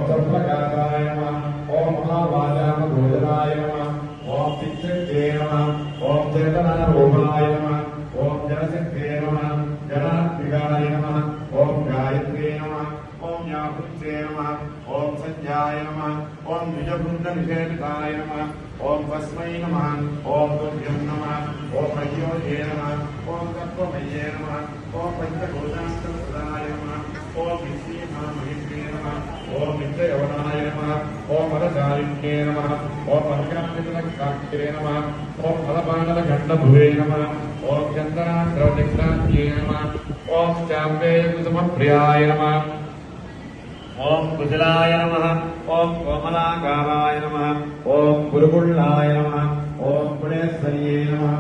सर्वकाराय नमः ओम महावाचामभोजनाय नमः ओम चित्रके नमः ओम चेतनारूपाय नमः ओम जनसिद्धे नमः जनात्मिकाय नमः ओम गायत्रे नमः ओम याहुत्रे नमः ओम संज्ञाय नमः ओम द्विजवृन्दनिषेविताय नमः ओम तस्मै नमः ओम तुभ्यं नमः ओम अयोध्ये नमः ओम तत्त्वमये नमः ओम पंचभूतान्तरसदाय नमः ओम विश्वेमामहित्रे नमः ओम नित्ययवनाय नमः ओम मदचारिण्ये नमः ओम अर्घ्यान्वितनक्षाक्षरे नमः ओम फलपानलखण्डभुवे नमः ओम चन्दनाद्रवदिग्धान्ये नमः ओम चाम्बेन्दुसमप्रियाय नमः ओम कुशलाय नमः ओम कोमलाकाराय नमः ओम गुरुकुल्लाय नमः ओम गुणेश्वर्ये नमः